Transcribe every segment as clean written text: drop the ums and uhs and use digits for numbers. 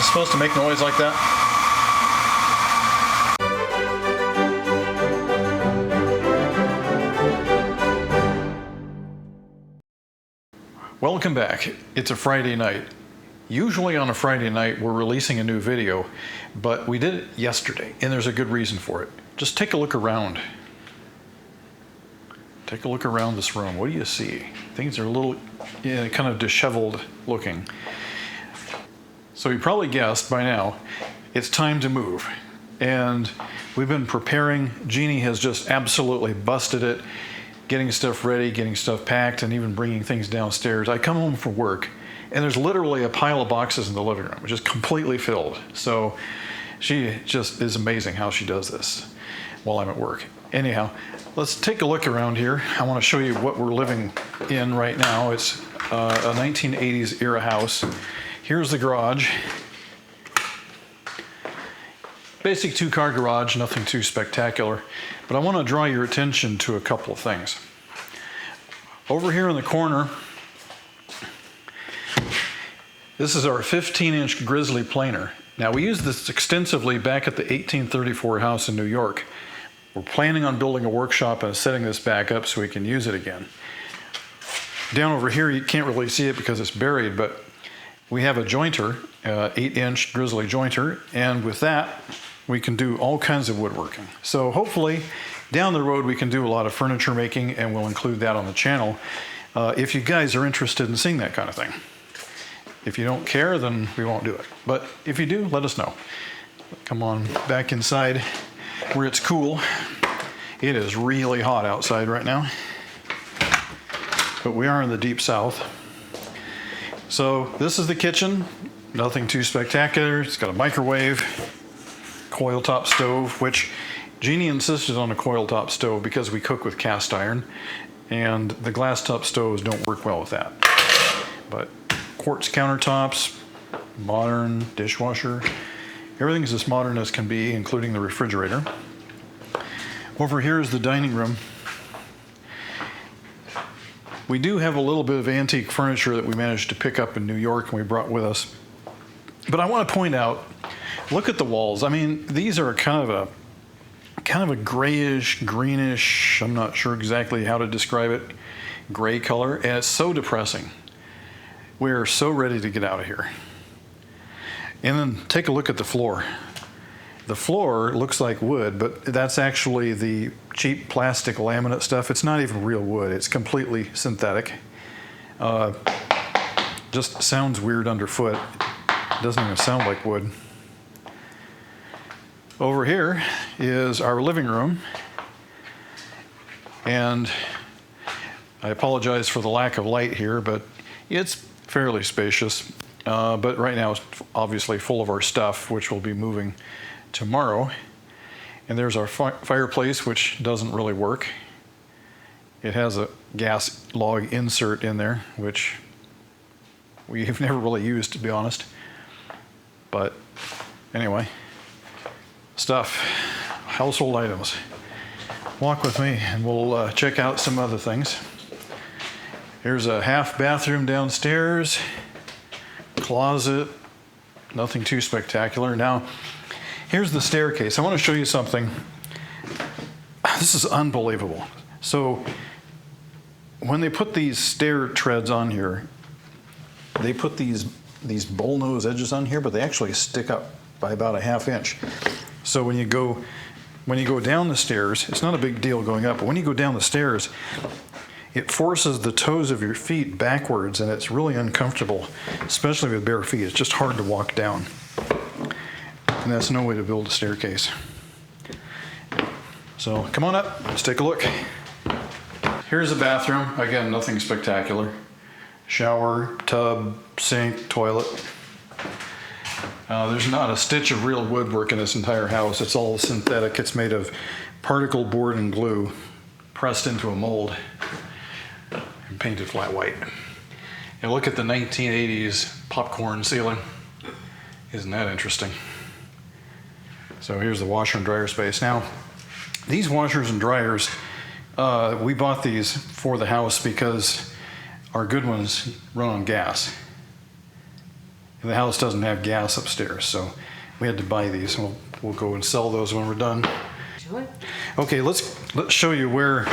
supposed to make noise like that? Welcome back. It's a Friday night. Usually on a Friday night we're releasing a new video, but we did it yesterday and there's a good reason for it. Just take a look around. Take a look around this room. What do you see? Things are a little kind of disheveled looking. So you probably guessed by now, it's time to move. And we've been preparing. Jeannie has just absolutely busted it, getting stuff ready, getting stuff packed, and even bringing things downstairs. I come home from work, and there's literally a pile of boxes in the living room, just completely filled. So she just is amazing how she does this while I'm at work. Anyhow, let's take a look around here. I want to show you what we're living in right now. It's a 1980s era house. Here's the garage. Basic two-car garage, nothing too spectacular. But I want to draw your attention to a couple of things. Over here in the corner, this is our 15-inch Grizzly planer. Now, we used this extensively back at the 1834 house in New York. We're planning on building a workshop and setting this back up so we can use it again. Down over here, you can't really see it because it's buried, but we have a jointer, 8-inch Grizzly jointer, and with that, we can do all kinds of woodworking. So hopefully, down the road, we can do a lot of furniture making, and we'll include that on the channel if you guys are interested in seeing that kind of thing. If you don't care, then we won't do it. But if you do, let us know. Come on back inside where it's cool. It is really hot outside right now, but we are in the deep south. So this is the kitchen, nothing too spectacular. It's got a microwave, coil top stove, which Jeannie insisted on a coil top stove because we cook with cast iron, and the glass top stoves don't work well with that. But quartz countertops, modern dishwasher, everything's as modern as can be, including the refrigerator. Over here is the dining room. We do have a little bit of antique furniture that we managed to pick up in New York and we brought with us. But I want to point out, look at the walls. I mean, these are kind of a grayish, greenish, I'm not sure exactly how to describe it, gray color, and it's so depressing. We are so ready to get out of here. And then take a look at the floor. The floor looks like wood, but that's actually the cheap plastic laminate stuff. It's not even real wood. It's completely synthetic. Just sounds weird underfoot. It doesn't even sound like wood. Over here is our living room. And I apologize for the lack of light here, but it's fairly spacious. But right now it's obviously full of our stuff, which we'll be moving tomorrow. And there's our fireplace, which doesn't really work. It has a gas log insert in there, which we've never really used, to be honest. But anyway, stuff, household items. Walk with me and we'll check out some other things. Here's a half bathroom downstairs, closet, nothing too spectacular. Now, here's the staircase. I want to show you something. This is unbelievable. So when they put these stair treads on here, they put these bullnose edges on here, but they actually stick up by about a ½ inch. So when you go down the stairs, it's not a big deal going up, but when you go down the stairs, it forces the toes of your feet backwards, and it's really uncomfortable, especially with bare feet. It's just hard to walk down. And that's no way to build a staircase. So come on up, let's take a look. Here's the bathroom. Again, nothing spectacular. Shower, tub, sink, toilet. There's not a stitch of real woodwork in this entire house. It's all synthetic. It's made of particle board and glue pressed into a mold and painted flat white. And look at the 1980s popcorn ceiling. Isn't that interesting? So here's the washer and dryer space. Now, these washers and dryers, we bought these for the house because our good ones run on gas. And the house doesn't have gas upstairs, so we had to buy these, and we'll go and sell those when we're done. Sure. Okay, let's show you where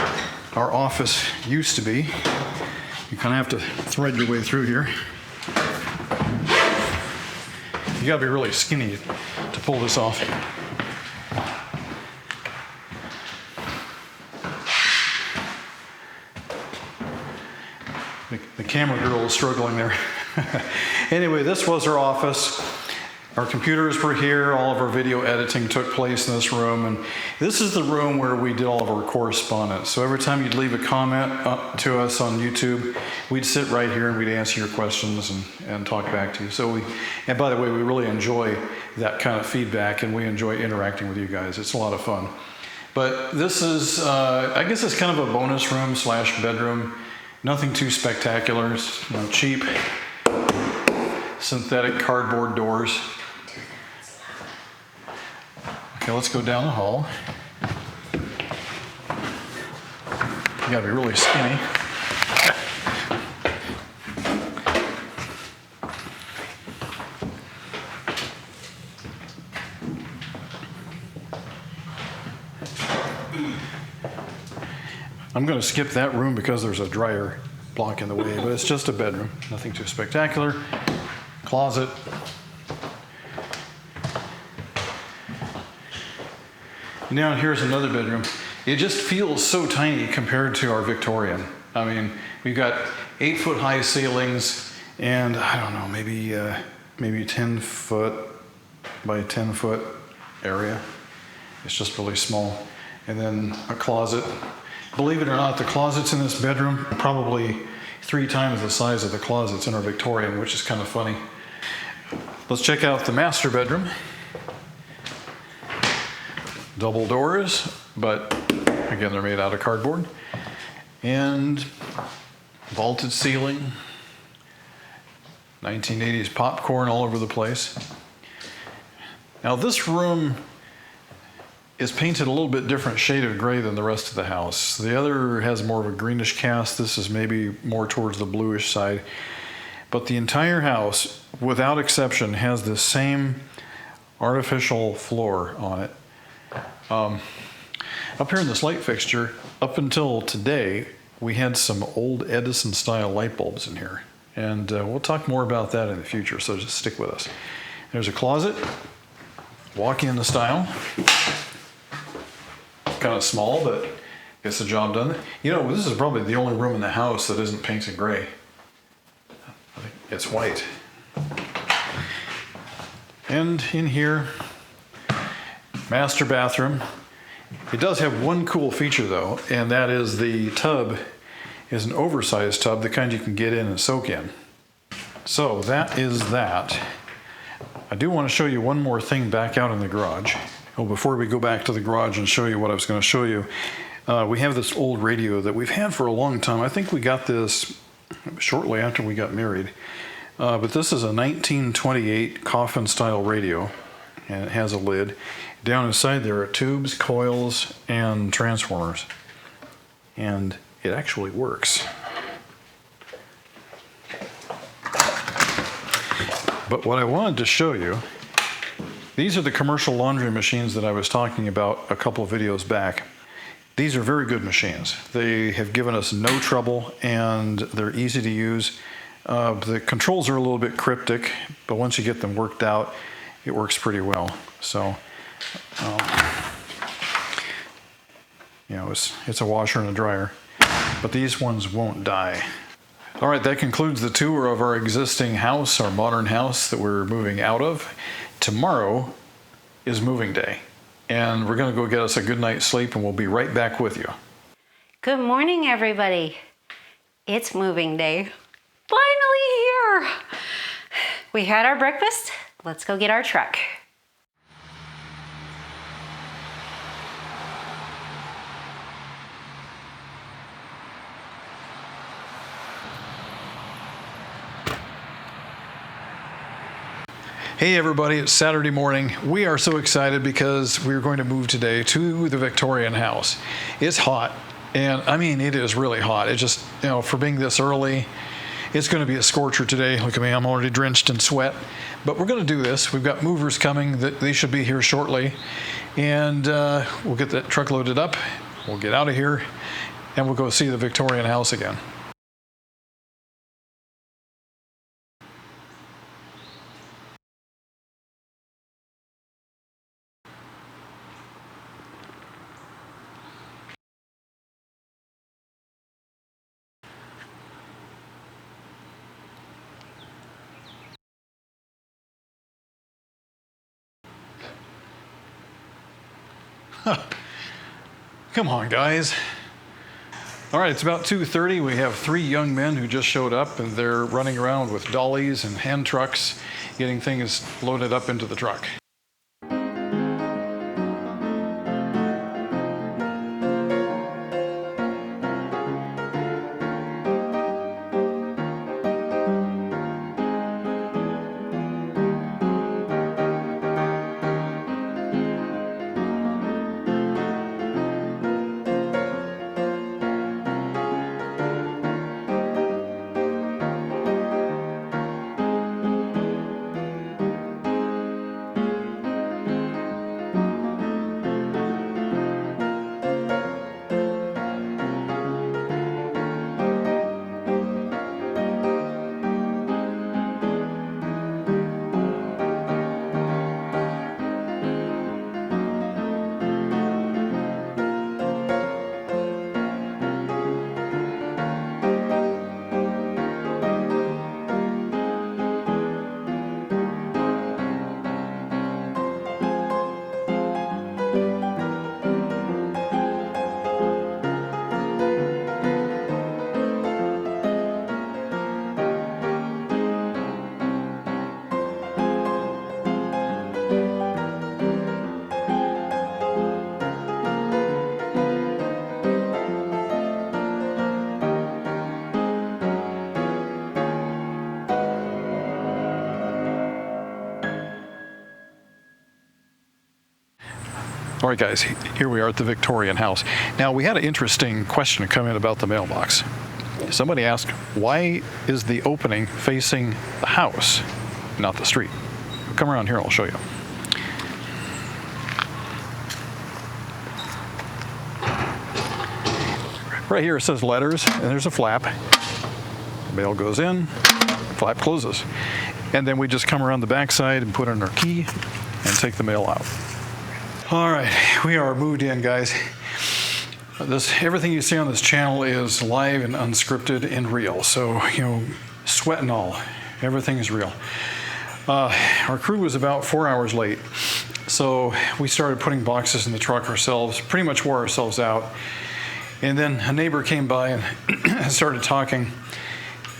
our office used to be. You kind of have to thread your way through here. You gotta be really skinny to pull this off. The camera girl is struggling there. Anyway, this was our office. Our computers were here. All of our video editing took place in this room. And this is the room where we did all of our correspondence. So every time you'd leave a comment to us on YouTube, we'd sit right here and we'd answer your questions and talk back to you. And by the way, we really enjoy that kind of feedback, and we enjoy interacting with you guys. It's a lot of fun. But this is, I guess it's kind of a bonus room / bedroom. Nothing too spectacular. It's, cheap synthetic cardboard doors. Okay, let's go down the hall. You gotta be really skinny. I'm gonna skip that room because there's a dryer blocking the way, but it's just a bedroom, nothing too spectacular. Closet. Now here's another bedroom. It just feels so tiny compared to our Victorian. I mean, we've got 8-foot high ceilings, and I don't know, maybe 10 foot by 10 foot area. It's just really small. And then a closet. Believe it or not, the closets in this bedroom are probably 3 times the size of the closets in our Victorian, which is kind of funny. Let's check out the master bedroom. Double doors, but again, they're made out of cardboard. And vaulted ceiling. 1980s popcorn all over the place. Now this room is painted a little bit different shade of gray than the rest of the house. The other has more of a greenish cast. This is maybe more towards the bluish side. But the entire house, without exception, has the same artificial floor on it. Up here in this light fixture, up until today, we had some old Edison style light bulbs in here. And we'll talk more about that in the future, so just stick with us. There's a closet, walk-in style. Kind of small, but gets the job done. This is probably the only room in the house that isn't painted gray. I think it's white. And in here, master bathroom. It does have one cool feature though, and that is the tub is an oversized tub, the kind you can get in and soak in. So that is that. I do want to show you one more thing back out in the garage. Oh, before we go back to the garage and show you what I was going to show you, we have this old radio that we've had for a long time. I think we got this shortly after we got married. But this is a 1928 coffin-style radio, and it has a lid. Down inside there are tubes, coils, and transformers. And it actually works. But what I wanted to show you, these are the commercial laundry machines that I was talking about a couple of videos back. These are very good machines. They have given us no trouble, and they're easy to use. The controls are a little bit cryptic, but once you get them worked out, it works pretty well. So, it's a washer and a dryer, but these ones won't die. All right, that concludes the tour of our existing house, our modern house that we're moving out of. Tomorrow is moving day, and we're going to go get us a good night's sleep, and we'll be right back with you. Good morning, everybody. It's moving day. Finally here. We had our breakfast. Let's go get our truck. Hey everybody, it's Saturday morning. We are so excited because we're going to move today to the Victorian house. It's hot, and I mean, it is really hot. It just, for being this early, It's going to be a scorcher today. Look at me, I'm already drenched in sweat. But we're going to do this. We've got movers coming. They should be here shortly. And we'll get that truck loaded up. We'll get out of here, and we'll go see the Victorian house again. Come on, guys. All right, it's about 2:30. We have 3 young men who just showed up, and they're running around with dollies and hand trucks, getting things loaded up into the truck. All right, guys, here we are at the Victorian house. Now, we had an interesting question come in about the mailbox. Somebody asked, why is the opening facing the house, not the street? Come around here, I'll show you. Right here it says letters, and there's a flap. Mail goes in, flap closes. And then we just come around the backside and put in our key and take the mail out. All right, we are moved in, guys. Everything you see on this channel is live and unscripted and real. So, sweat and all, everything is real. Our crew was about 4 hours late. So we started putting boxes in the truck ourselves, pretty much wore ourselves out. And then a neighbor came by and started talking.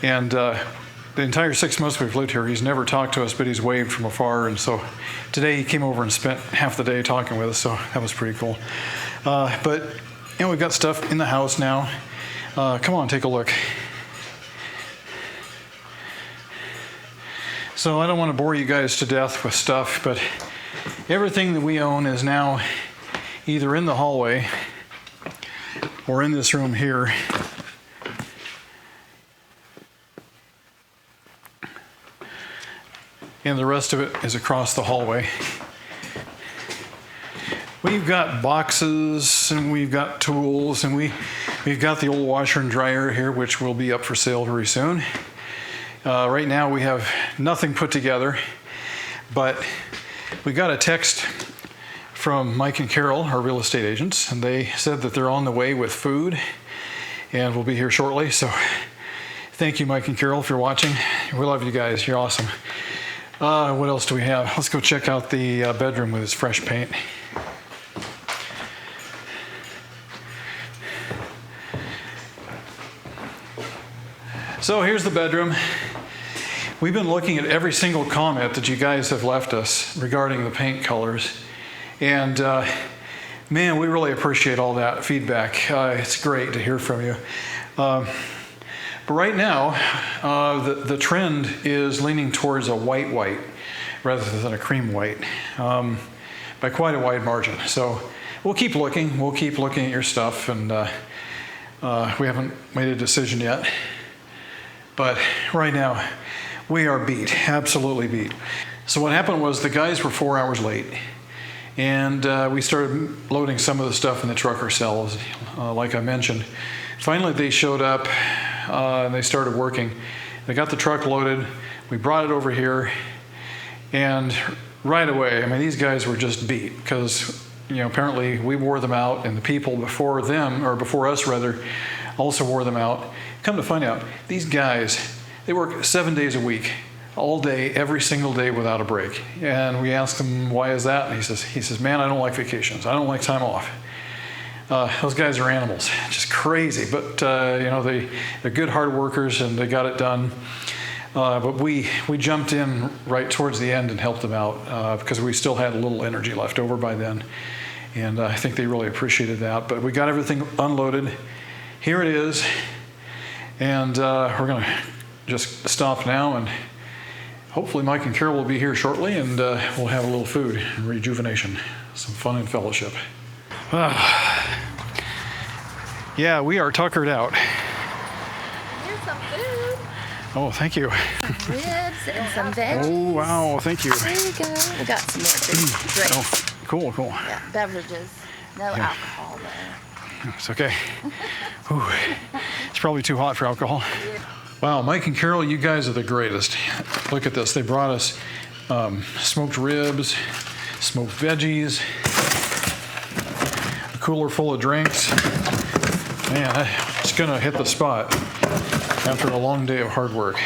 And the entire 6 months we've lived here, he's never talked to us, but he's waved from afar. And so today he came over and spent half the day talking with us, so that was pretty cool. But we've got stuff in the house now. Come on, take a look. So I don't want to bore you guys to death with stuff, but everything that we own is now either in the hallway or in this room here. And the rest of it is across the hallway. We've got boxes, and we've got tools, and we've got the old washer and dryer here, which will be up for sale very soon. Right now we have nothing put together, but we got a text from Mike and Carol, our real estate agents, and they said that they're on the way with food and will be here shortly. So thank you, Mike and Carol, if you're watching. We love you guys. You're awesome. What else do we have? Let's go check out the bedroom with its fresh paint. So here's the bedroom. We've been looking at every single comment that you guys have left us regarding the paint colors. And man, we really appreciate all that feedback. It's great to hear from you. But right now, the trend is leaning towards a white rather than a cream white by quite a wide margin. So we'll keep looking. We'll keep looking at your stuff, and we haven't made a decision yet. But right now, we are beat, absolutely beat. So what happened was the guys were 4 hours late, and we started loading some of the stuff in the truck ourselves, like I mentioned. Finally, they showed up, and they started working. They got the truck loaded. We brought it over here, and right away, I mean, these guys were just beat because, apparently we wore them out, and the people before them, or before us rather, also wore them out. Come to find out, these guys, they work 7 days a week, all day, every single day without a break. And we asked him, why is that? And he says, man, I don't like vacations. I don't like time off. Those guys are animals, just crazy. But, they're good hard workers, and they got it done. But we jumped in right towards the end and helped them out because we still had a little energy left over by then. And I think they really appreciated that. But we got everything unloaded. Here it is. And we're going to just stop now, and hopefully Mike and Carol will be here shortly, and we'll have a little food and rejuvenation, some fun and fellowship. Yeah, we are tuckered out. Here's some food. Oh, thank you. Some ribs and some veggies. Oh, wow, thank you. There you go. We got some more drinks. Oh, cool. Yeah, beverages. No alcohol though. It's okay. Ooh, it's probably too hot for alcohol. Wow, Mike and Carol, you guys are the greatest. Look at this. They brought us smoked ribs, smoked veggies, a cooler full of drinks. Man, it's going to hit the spot after a long day of hard work.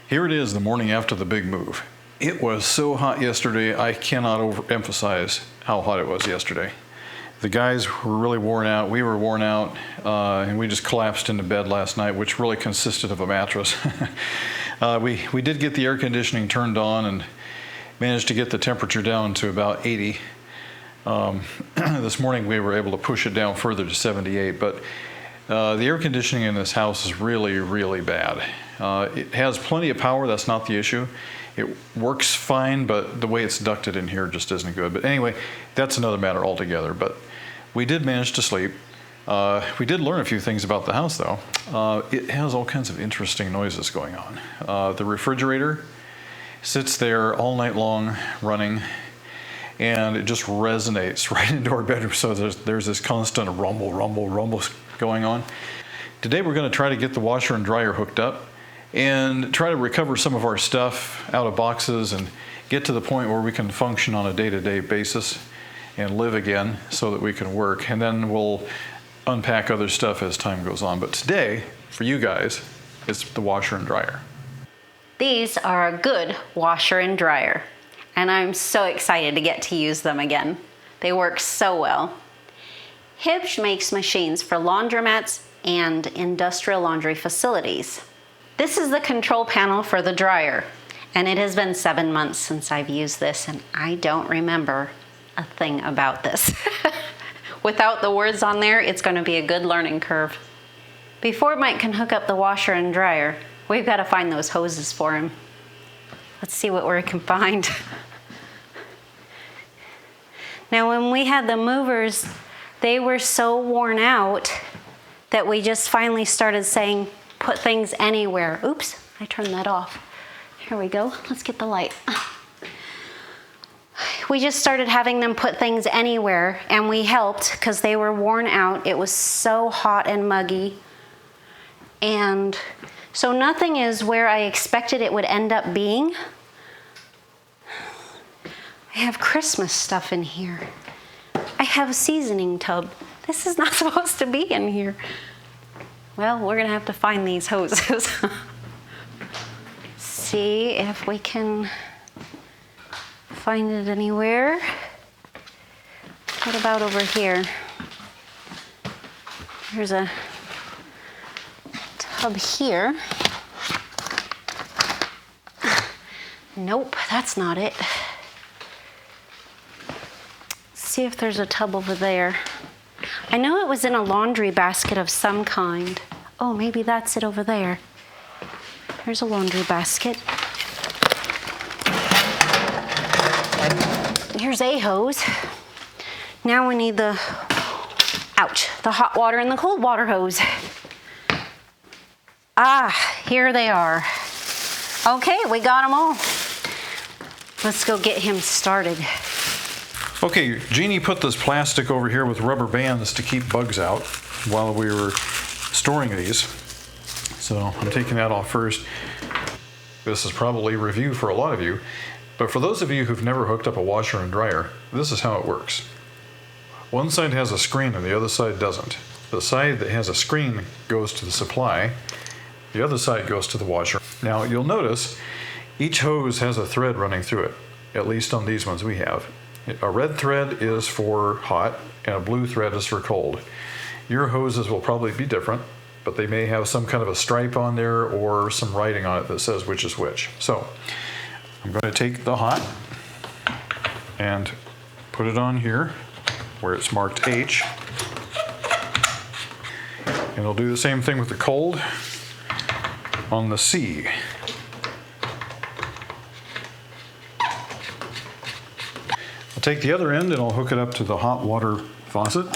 Here it is the morning after the big move. It was so hot yesterday, I cannot overemphasize how hot it was yesterday. The guys were really worn out, we were worn out, and we just collapsed into bed last night, which really consisted of a mattress. We did get the air conditioning turned on and managed to get the temperature down to about 80. This morning we were able to push it down further to 78, but the air conditioning in this house is really, really bad. It has plenty of power, that's not the issue. It works fine, but the way it's ducted in here just isn't good. But anyway, that's another matter altogether. But we did manage to sleep. We did learn a few things about the house, though. It has all kinds of interesting noises going on. The refrigerator sits there all night long running, and it just resonates right into our bedroom. So there's this constant rumble going on. Today we're going to try to get the washer and dryer hooked up and try to recover some of our stuff out of boxes and get to the point where we can function on a day-to-day basis and live again so that we can work. And then we'll unpack other stuff as time goes on. But today, for you guys, it's the washer and dryer. These are a good washer and dryer, and I'm so excited to get to use them again. They work so well. Hibsch makes machines for laundromats and industrial laundry facilities. This is the control panel for the dryer, and it has been 7 months since I've used this, and I don't remember a thing about this. Without the words on there, it's going to be a good learning curve. Before Mike can hook up the washer and dryer, we've got to find those hoses for him. Let's see what we can find. Now, when we had the movers, they were so worn out that we just finally started saying, put things anywhere. Oops, I turned that off. Here we go. Let's get the light. We just started having them put things anywhere, and we helped because they were worn out. It was so hot and muggy. And so nothing is where I expected it would end up being. I have Christmas stuff in here. I have a seasoning tub. This is not supposed to be in here. Well, we're gonna have to find these hoses. See if we can find it anywhere. What about over here? There's a tub here. Nope, that's not it. See if there's a tub over there. I know it was in a laundry basket of some kind. Oh, maybe that's it over there. There's a laundry basket. Here's a hose. Now we need the hot water and the cold water hose. Ah, here they are. Okay, we got them all. Let's go get him started. Okay, Jeannie put this plastic over here with rubber bands to keep bugs out while we were storing these. So I'm taking that off first. This is probably a review for a lot of you, but for those of you who've never hooked up a washer and dryer, this is how it works. One side has a screen and the other side doesn't. The side that has a screen goes to the supply, the other side goes to the washer. Now you'll notice each hose has a thread running through it, at least on these ones we have. A red thread is for hot and a blue thread is for cold. Your hoses will probably be different, but they may have some kind of a stripe on there or some writing on it that says which is which. So I'm going to take the hot and put it on here where it's marked H. And I'll do the same thing with the cold on the C. I'll take the other end and I'll hook it up to the hot water faucet.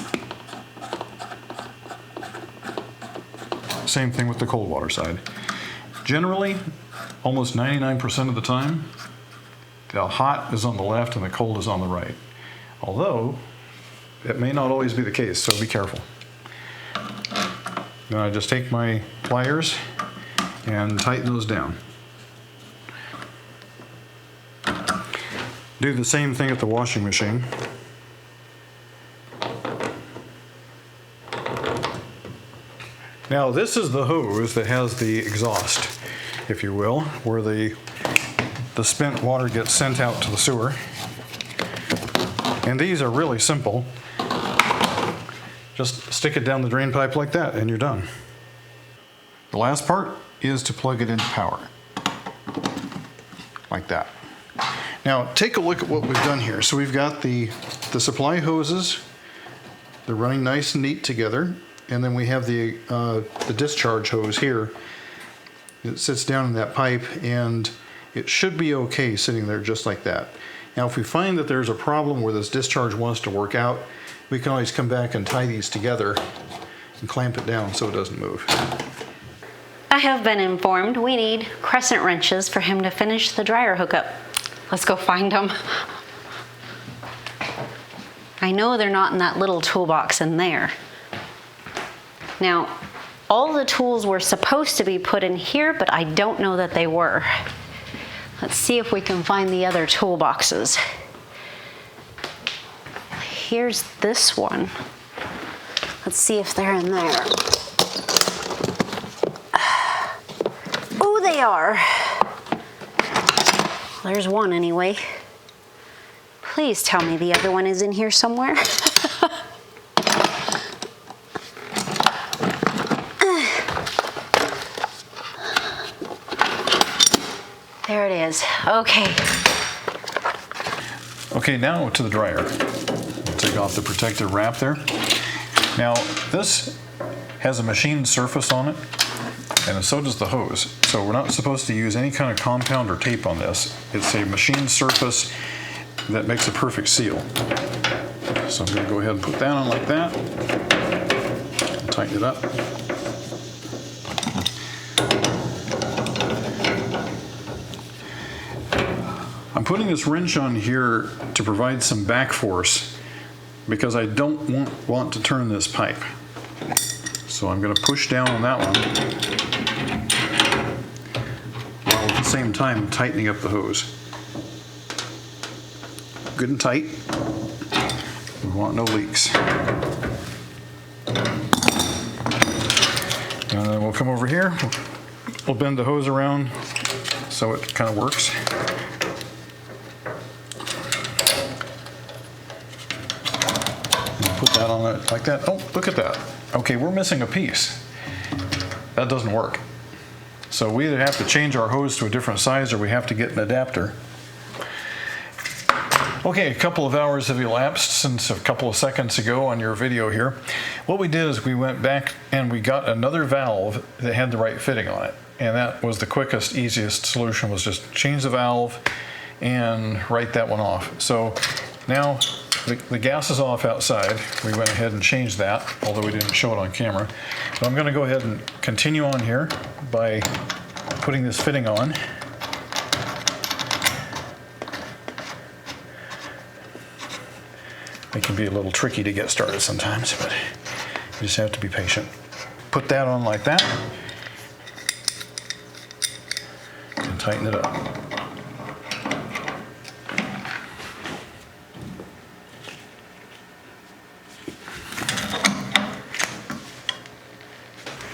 Same thing with the cold water side. Generally, almost 99% of the time, the hot is on the left and the cold is on the right. Although, it may not always be the case, so be careful. Then I just take my pliers and tighten those down. Do the same thing at the washing machine. Now this is the hose that has the exhaust, if you will, where the spent water gets sent out to the sewer. And these are really simple. Just stick it down the drain pipe like that and you're done. The last part is to plug it into power. Like that. Now take a look at what we've done here. So we've got the supply hoses. They're running nice and neat together. And then we have the discharge hose here. It sits down in that pipe and it should be okay sitting there just like that. Now if we find that there's a problem where this discharge wants to work out, we can always come back and tie these together and clamp it down so it doesn't move. I have been informed we need crescent wrenches for him to finish the dryer hookup. Let's go find them. I know they're not in that little toolbox in there. Now, all the tools were supposed to be put in here, but I don't know that they were. Let's see if we can find the other toolboxes. Here's this one. Let's see if they're in there. Oh, they are. There's one anyway. Please tell me the other one is in here somewhere. There it is. Okay. Okay, now to the dryer. We'll take off the protective wrap there. Now, this has a machined surface on it, and so does the hose. So we're not supposed to use any kind of compound or tape on this. It's a machined surface that makes a perfect seal. So I'm going to go ahead and put that on like that. And tighten it up. I'm putting this wrench on here to provide some back force because I don't want to turn this pipe. So I'm going to push down on that one while at the same time tightening up the hose. Good and tight. We want no leaks. And then we'll come over here. We'll bend the hose around so it kind of works. Put that on it like that. Oh, look at that. Okay, we're missing a piece. That doesn't work. So we either have to change our hose to a different size or we have to get an adapter. Okay, a couple of hours have elapsed since a couple of seconds ago on your video here. What we did is we went back and we got another valve that had the right fitting on it. And that was the quickest, easiest solution, was just change the valve and write that one off. So now the gas is off outside. We went ahead and changed that, although we didn't show it on camera. So I'm going to go ahead and continue on here by putting this fitting on. It can be a little tricky to get started sometimes, but you just have to be patient. Put that on like that and tighten it up.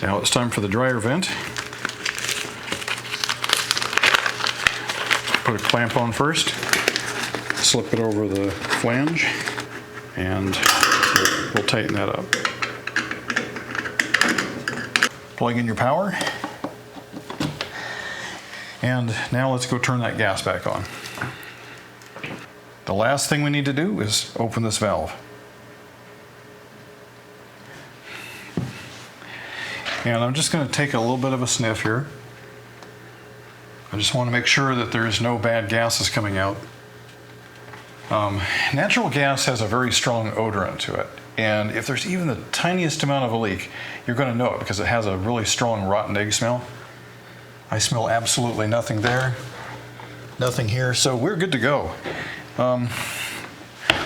Now it's time for the dryer vent. Put a clamp on first, slip it over the flange, and we'll tighten that up. Plug in your power. And now let's go turn that gas back on. The last thing we need to do is open this valve. And I'm just going to take a little bit of a sniff here. I just want to make sure that there's no bad gases coming out. Natural gas has a very strong odorant to it. And if there's even the tiniest amount of a leak, you're going to know it because it has a really strong rotten egg smell. I smell absolutely nothing there, nothing here, so we're good to go.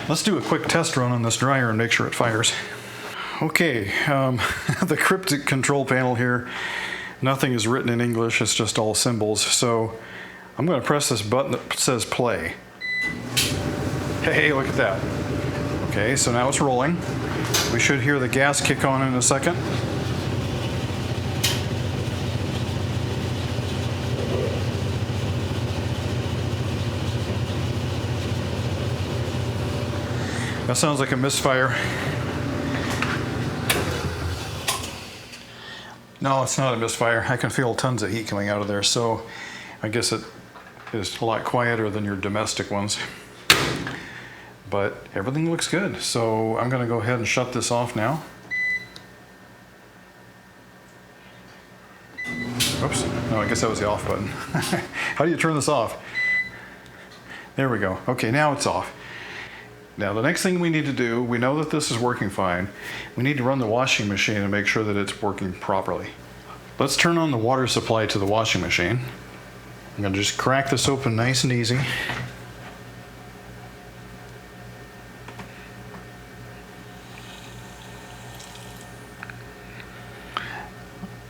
Let's do a quick test run on this dryer and make sure it fires. Okay, the cryptic control panel here, nothing is written in English, it's just all symbols. So I'm going to press this button that says play. Hey, look at that. Okay, so now it's rolling. We should hear the gas kick on in a second. That sounds like a misfire. No, it's not a misfire. I can feel tons of heat coming out of there, so I guess it is a lot quieter than your domestic ones. But everything looks good, so I'm going to go ahead and shut this off now. Oops, no, I guess that was the off button. How do you turn this off? There we go. Okay, now it's off. Now the next thing we need to do, we know that this is working fine. We need to run the washing machine and make sure that it's working properly. Let's turn on the water supply to the washing machine. I'm going to just crack this open nice and easy.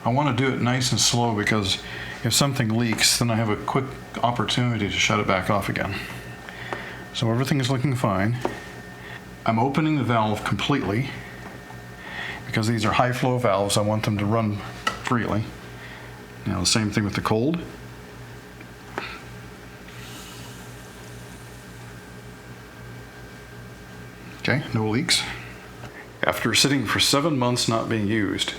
I want to do it nice and slow because if something leaks, then I have a quick opportunity to shut it back off again. So everything is looking fine. I'm opening the valve completely because these are high flow valves. I want them to run freely. Now the same thing with the cold. Okay, no leaks. After sitting for 7 months not being used,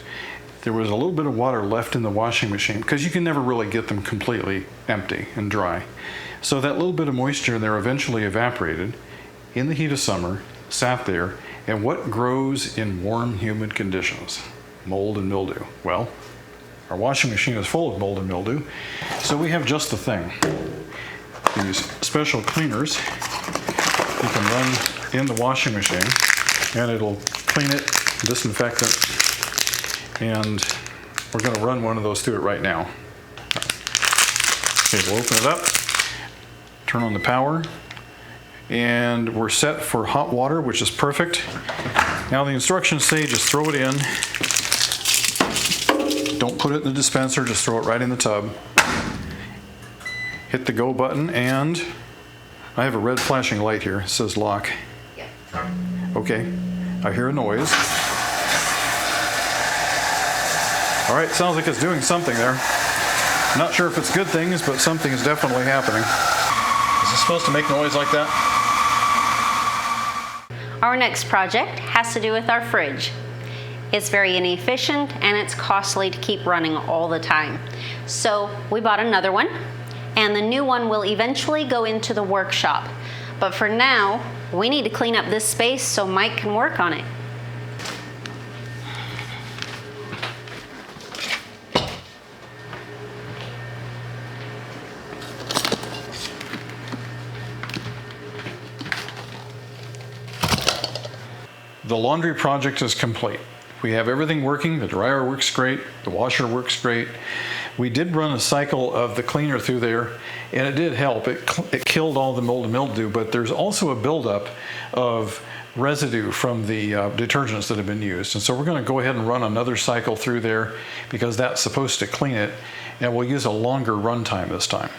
there was a little bit of water left in the washing machine because you can never really get them completely empty and dry. So that little bit of moisture in there eventually evaporated in the heat of summer, sat there, and what grows in warm, humid conditions? Mold and mildew. Well, our washing machine is full of mold and mildew, so we have just the thing. These special cleaners you can run in the washing machine, and it'll clean it, disinfect it, and we're going to run one of those through it right now. Okay, we'll open it up. Turn on the power, and we're set for hot water, which is perfect. Now the instructions say just throw it in. Don't put it in the dispenser, just throw it right in the tub. Hit the go button, and I have a red flashing light here. It says lock. Okay, I hear a noise. All right, sounds like it's doing something there. Not sure if it's good things, but something is definitely happening. Is it supposed to make noise like that? Our next project has to do with our fridge. It's very inefficient and it's costly to keep running all the time. So we bought another one, and the new one will eventually go into the workshop. But for now, we need to clean up this space so Mike can work on it. The laundry project is complete. We have everything working. The dryer works great. The washer works great. We did run a cycle of the cleaner through there, and it did help. It killed all the mold and mildew, but there's also a buildup of residue from the detergents that have been used. And so we're going to go ahead and run another cycle through there because that's supposed to clean it, and we'll use a longer run time this time.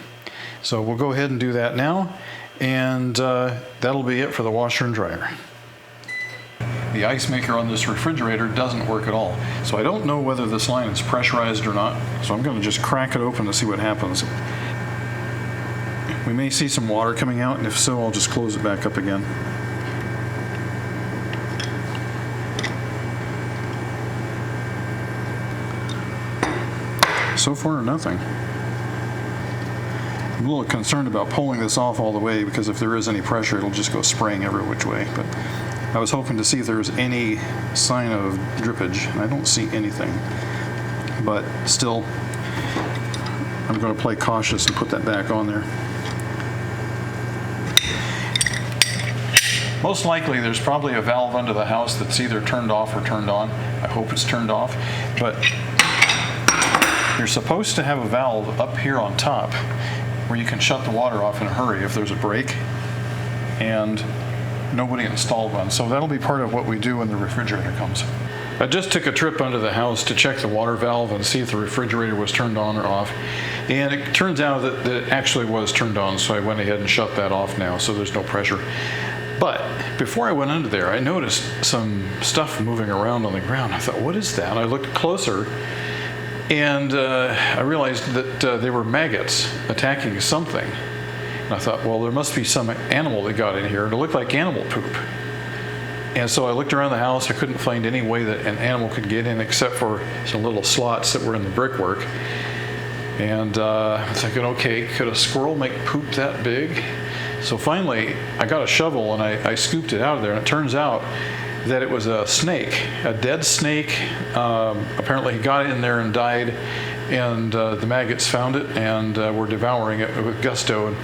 So we'll go ahead and do that now, and that'll be it for the washer and dryer. The ice maker on this refrigerator doesn't work at all. So I don't know whether this line is pressurized or not. So I'm going to just crack it open to see what happens. We may see some water coming out, and if so, I'll just close it back up again. So far, nothing. I'm a little concerned about pulling this off all the way because if there is any pressure, it'll just go spraying every which way. But I was hoping to see if there was any sign of drippage. I don't see anything, but still, I'm going to play cautious and put that back on there. Most likely, there's probably a valve under the house that's either turned off or turned on. I hope it's turned off, but you're supposed to have a valve up here on top where you can shut the water off in a hurry if there's a break, and nobody installed one. So that'll be part of what we do when the refrigerator comes. I just took a trip under the house to check the water valve and see if the refrigerator was turned on or off. And it turns out that it actually was turned on, so I went ahead and shut that off now, so there's no pressure. But before I went under there, I noticed some stuff moving around on the ground. I thought, what is that? And I looked closer, and I realized that they were maggots attacking something. And I thought, well, there must be some animal that got in here. And it looked like animal poop. And so I looked around the house. I couldn't find any way that an animal could get in except for some little slots that were in the brickwork. And I'm thinking, okay, could a squirrel make poop that big? So finally, I got a shovel and I scooped it out of there. And it turns out that it was a snake, a dead snake. Apparently he got in there and died. And the maggots found it and were devouring it with gusto. And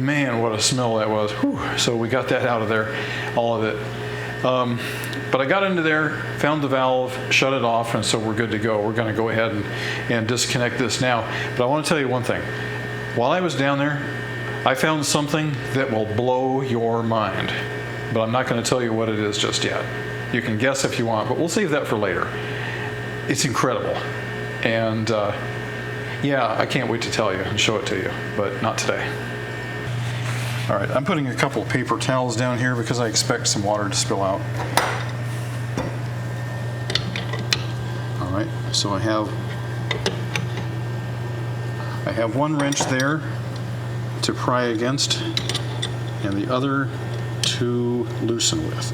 man, what a smell that was. Whew. So we got that out of there, all of it. But I got into there, found the valve, shut it off, and so we're good to go. We're going to go ahead and disconnect this now. But I want to tell you one thing. While I was down there, I found something that will blow your mind. But I'm not going to tell you what it is just yet. You can guess if you want, but we'll save that for later. It's incredible. And yeah, I can't wait to tell you and show it to you, but not today. All right, I'm putting a couple of paper towels down here because I expect some water to spill out. All right, so I have one wrench there to pry against and the other to loosen with,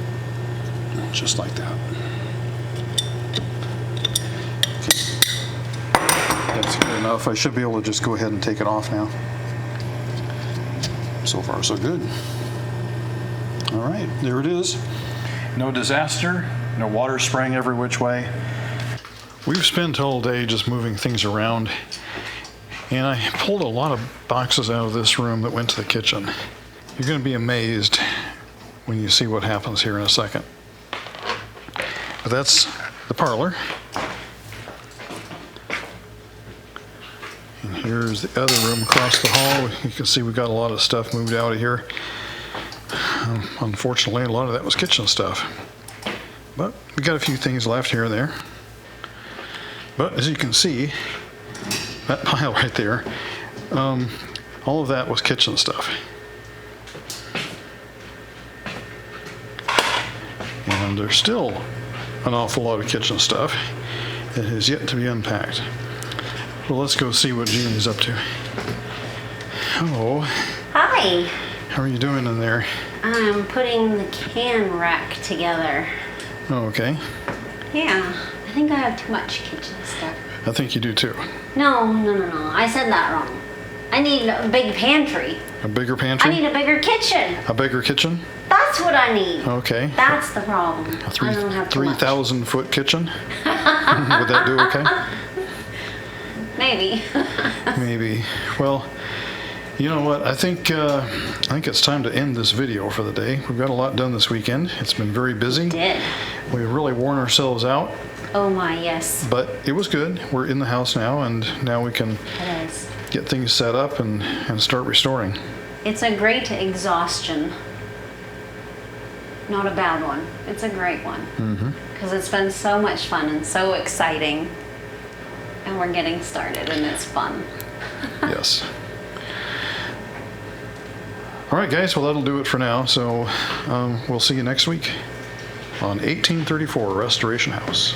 just like that. That's good enough. I should be able to just go ahead and take it off now. So far, so good. All right, there it is. No disaster, no water spraying every which way. We've spent all day just moving things around, and I pulled a lot of boxes out of this room that went to the kitchen. You're going to be amazed when you see what happens here in a second. But that's the parlor. And here's the other room across the hall. You can see we've got a lot of stuff moved out of here. Unfortunately, a lot of that was kitchen stuff. But we got a few things left here and there. But as you can see, that pile right there, all of that was kitchen stuff. And there's still an awful lot of kitchen stuff that has yet to be unpacked. Well, let's go see what Jeannie's up to. Hello. Hi. How are you doing in there? I'm putting the can rack together. Oh, okay. Yeah, I think I have too much kitchen stuff. I think you do too. No. I said that wrong. I need a big pantry. A bigger I pantry? need a bigger kitchen. A bigger kitchen? That's what I need. Okay. That's the problem. A I don't have too much. 3,000-foot kitchen? Would that do okay? Maybe. Maybe. Well, you know what? I think it's time to end this video for the day. We've got a lot done this weekend. It's been very busy. Did. We've really worn ourselves out, Oh my, yes. but it was good. We're in the house now, and now we can It is. get things set up and start restoring. It's a great exhaustion. Not a bad one. It's a great one. Because it's been so much fun and so exciting. And we're getting started and it's fun. Yes. All right, guys. Well, that'll do it for now. So we'll see you next week on 1834 Restoration House.